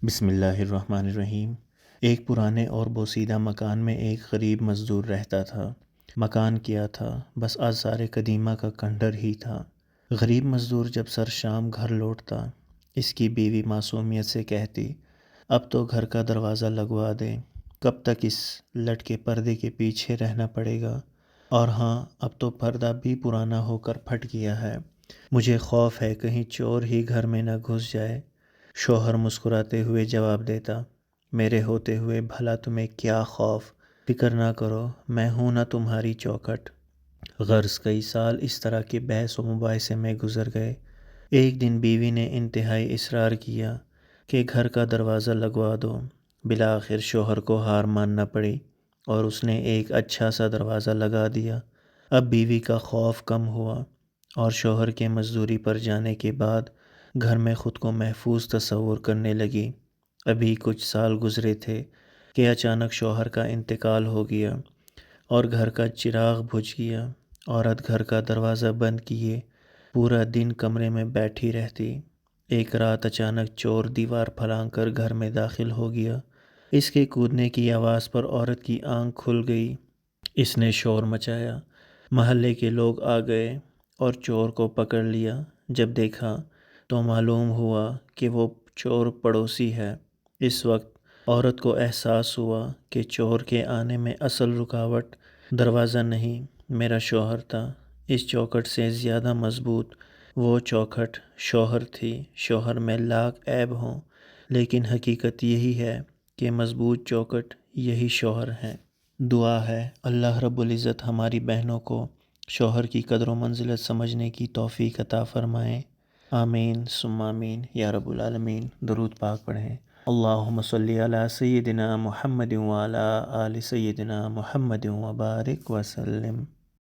بسم اللہ الرحمن الرحیم۔ ایک پرانے اور بوسیدہ مکان میں ایک غریب مزدور رہتا تھا۔ مکان کیا تھا، بس آثار قدیمہ کا کھنڈر ہی تھا۔ غریب مزدور جب سر شام گھر لوٹتا، اس کی بیوی معصومیت سے کہتی، اب تو گھر کا دروازہ لگوا دے، کب تک اس لٹکے پردے کے پیچھے رہنا پڑے گا؟ اور ہاں، اب تو پردہ بھی پرانا ہو کر پھٹ گیا ہے، مجھے خوف ہے کہیں چور ہی گھر میں نہ گھس جائے۔ شوہر مسکراتے ہوئے جواب دیتا، میرے ہوتے ہوئے بھلا تمہیں کیا خوف؟ فکر نہ کرو، میں ہوں نہ تمہاری چوکھٹ۔ غرض کئی سال اس طرح کے بحث و مباحثے میں گزر گئے۔ ایک دن بیوی نے انتہائی اصرار کیا کہ گھر کا دروازہ لگوا دو۔ بالآخر شوہر کو ہار ماننا پڑی اور اس نے ایک اچھا سا دروازہ لگا دیا۔ اب بیوی کا خوف کم ہوا اور شوہر کے مزدوری پر جانے کے بعد گھر میں خود کو محفوظ تصور کرنے لگی۔ ابھی کچھ سال گزرے تھے کہ اچانک شوہر کا انتقال ہو گیا اور گھر کا چراغ بجھ گیا۔ عورت گھر کا دروازہ بند کیے پورا دن کمرے میں بیٹھی رہتی۔ ایک رات اچانک چور دیوار پھلانگ کر گھر میں داخل ہو گیا۔ اس کے کودنے کی آواز پر عورت کی آنکھ کھل گئی۔ اس نے شور مچایا، محلے کے لوگ آ گئے اور چور کو پکڑ لیا۔ جب دیکھا تو معلوم ہوا کہ وہ چور پڑوسی ہے۔ اس وقت عورت کو احساس ہوا کہ چور کے آنے میں اصل رکاوٹ دروازہ نہیں، میرا شوہر تھا۔ اس چوکھٹ سے زیادہ مضبوط وہ چوکھٹ شوہر تھی۔ شوہر میں لاکھ عیب ہوں، لیکن حقیقت یہی ہے کہ مضبوط چوکھٹ یہی شوہر ہے۔ دعا ہے اللہ رب العزت ہماری بہنوں کو شوہر کی قدر و منزلت سمجھنے کی توفیق عطا فرمائیں۔ آمین ثم آمین یا رب العالمین۔ درود پاک پڑھیں۔ اللہم صلی علی سیدنا محمد وعلی آل سیدنا محمد وبارک وسلم۔